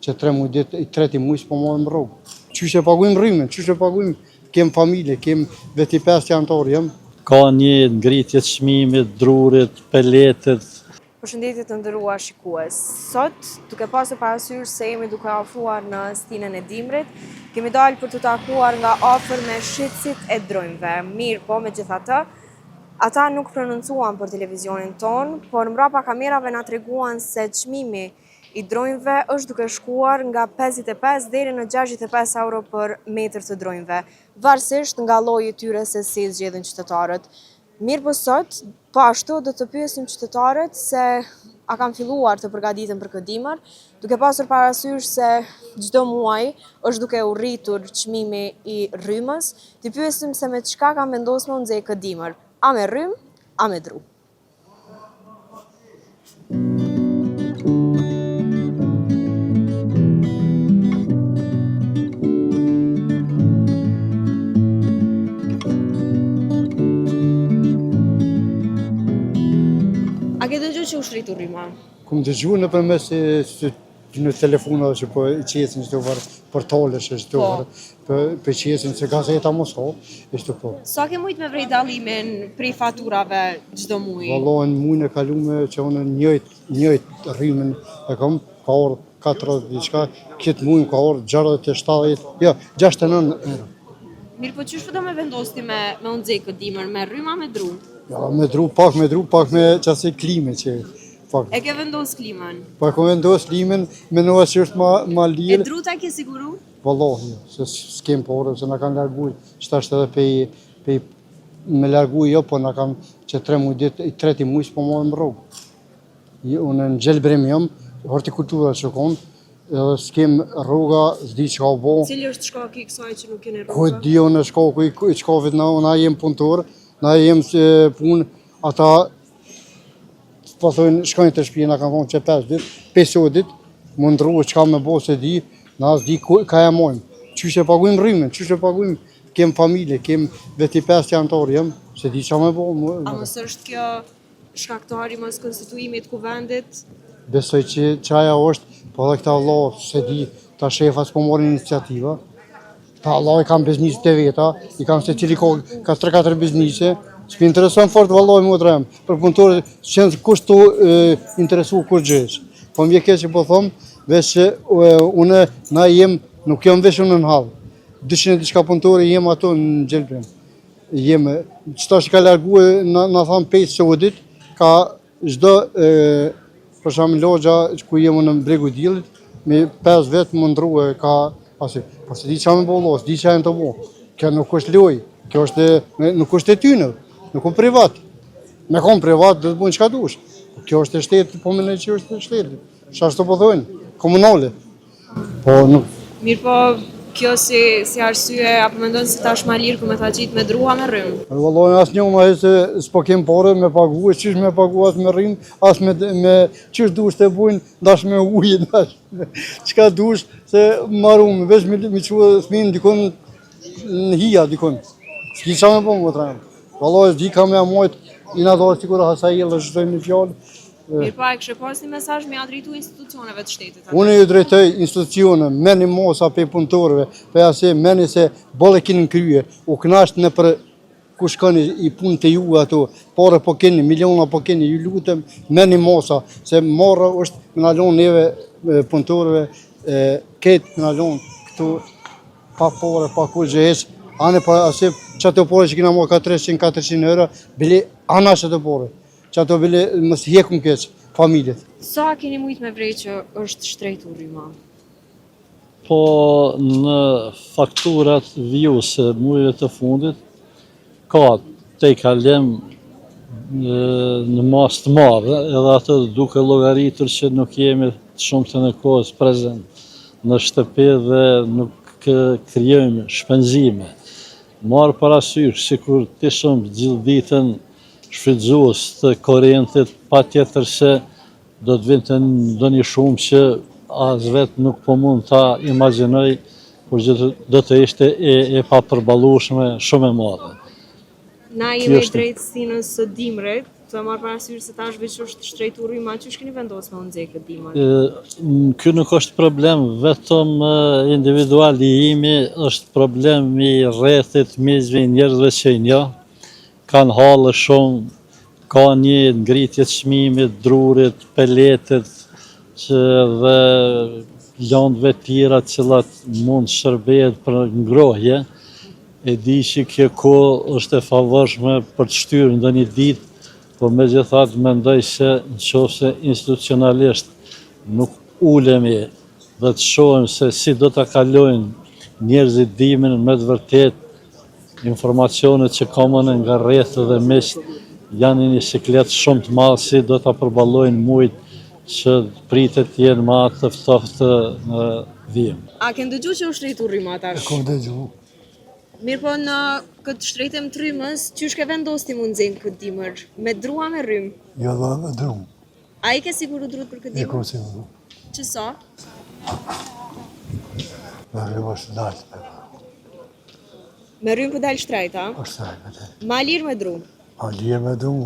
që 3 muaj ditë, i treti muaj s'po marrim rrugë. Qysh e paguajmë rrymën, qysh e paguajmë, kem familje, kem veti 5 jantar jam. Ka një ngritje të çmimit, drurit, peletet. Përshëndetje të nderuar shikues. Sot, duke pasur parasysh se jemi duke ofruar në stinën e dimrit, kemi dalë për të takuar nga afër me shitësit e drojmëve. Mirë po, megjithatë, ata nuk prononcuan për televizionin ton, por mbrapa kamerave na treguan se çmimi i drojmëve është duke shkuar nga 55 deri në 65 euro për metër të drojmëve, varësisht nga lloji i tyre se si zgjedhin qytetarët. Mirë po sot, po ashtu do të pyesim qytetarët se a kanë filluar të përgatiten për këtë dimër, duke pasur parasysh se çdo muaj është duke u rritur çmimi i rrymës, të pyesim se me çka kanë vendosur me nxjerr këtë dimër, a me rrymë, a me dru. A ke dëgjuar që u shritur rryma? Kum dëgjuar nëpërmes në telefona që po i qesin çdo var portalesh çdo var po qesin se gazeta mos ho, është po. Sa ke mujt me vrej dallimin prej faturave çdo muaj? Vallai në muajin e kaluar që unë njëjt rrymën e kam ka orë 40 diçka, këtë muaj ka orë 60-70, jo 69 euro. Mirë, po çysh do me vendosti me nxjerr këtë dimër, me rryma me dru? Ja, me dru, pak me qasë klime që pak. E ke vendos klimën? Pa ku vendos klimën, mendova se është ma E lirë. druta ke siguru? Vallahi, se s'kem porë, se na kanë larguar, shtash edhe pe me larguar jo, po na kanë që 3 muaj ditë, i treti muaj s'po marrim rrugë. Unë në Gjelbrim jam, hortikultura që kom, edhe s'kem rruga, s'di që ka bo. Cili është shkaki i kësaj që nuk keni Ku rruga? di unë shkaku i shkavit na jem punëtor, na jem punë, ata po thonë shkojnë të shtëpi, na kanë thonë që 5 ditë, 5 ditë, më ndrua çka me bo se di, na s'di ka ja mojmë. Qysh e paguajmë rrymën, qysh e paguajmë, kem familje, kem veti 5 jantar jam, se di çka me bo. A mos është kjo shkaktari mos konstituimit kuvendit? Besoj që çaja është, po edhe këta vëlla se di, ta shefa s'po morën iniciativa. Ta vëlla i kanë bizniset e veta, i kanë se cili ka 3-4 biznise. S'pi intereson fort vallai mua trem. Për punëtorë që kush tu interesu kur gjësh. Po më vjen që po them, veç unë na jem nuk jam veç unë në hall. 200 diçka punëtorë jem ato në Gjelbrim. Jem çto që ka larguar na thon 5 ditë, ka çdo për shembull logja ku jem në bregu i diellit, me 5 vet më ndrua ka pasi. Po se di çam bollos, di çajm të bo. Kjo nuk është lojë, kjo është nuk është e tyne. Nuk kom privat. Me kom privat do të bën çka dush. Kjo është e shtetit, po mendoj që është e shtetit. Çfarë po thonë? Komunale. Po nuk. Mirë po, kjo si arsye, apo mendon se tash ma lirë ku me ta gjitë me druha me rrymë? Vallai asnjë më se s'po kem parë me paguaj, çish me paguaj me rrim, as me çish dush të bujnë, dash me ujë, dash. Çka dush se marrum, veç me çu fëmin dikon në hija dikon. S'ki çam me po më tram. Vallai di kam ja mojt, i na do sikur hasajell është një fjalë. Mirë po, a kishe pas një mesazh me ia drejtu institucioneve të shtetit? Unë ju drejtoj institucione, meni mosa pe punëtorëve, pe ase meni se bolle keni në krye, u knasht në për ku shkoni i punë të ju ato, pare po keni, miliona po keni, ju lutem, meni mosa, se marrë është më nalon neve punëtorëve, ketë më nalon këtu, pa pare, pa kur gjëheq, ane pa ase që ato pare që kina marrë ka 300-400 euro, bile ana që ato pare. Që ato bile mos hekum keq familjet. Sa keni mujt me vrej që është shtrejtur rryma? Po në fakturat vijuse muajve të fundit ka te kalim në mas të madhe, edhe atë duke llogaritur që nuk jemi shumë të në kohës prezent në shtëpi dhe nuk krijojmë shpenzime. Marë parasysh sikur ti shumë gjithë ditën shfrytzues të korrentit, pa tjetër se do të vinte ndonjë shumë që as vetë nuk po mund ta imagjinoj, por që do të ishte e papërballueshme shumë e madhe. Na jemi drejt stinës së dimrit, të e marrë parasysh se tash veç është shtrejtur rryma, që keni vendosur me u nxjerr këtë dimër? Ky nuk është problem vetëm individual i imi, është problem i rrethit, mizve, njerëzve që i njoh. Kanë hallë shumë, ka një ngritje të çmimit, drurit, peletet, që dhe lëndëve tjera cilat mund shërbehet për ngrohje. E di që kjo kohë është e favorshme për të shtyrë ndonjë ditë, po megjithatë mendoj se nëse institucionalisht nuk ulemi dhe të shohim se si do ta kalojnë njerëzit dimrin me të vërtet informacionet që komën nga rrethë dhe miq janë një siklet shumë të madh si do ta përballojnë mujt që pritet të jenë më të ftohtë në vijim. A ke ndëgjuar që u shtrejtu rryma tash? Kom dëgju. Mirë po në këtë shtrejtëm të rrymës, qysh ke vendosur ti mu nxjerr këtë dimër? Me dru a me rrymë? Jo dhe drum. A i ke siguru drut për këtë dimër? siguru. Që sa? Me rrymë është dalë. Me rrymë për dalë shtrejt, a? Është sajnë. Ma lirë me dru? A lirë me drum,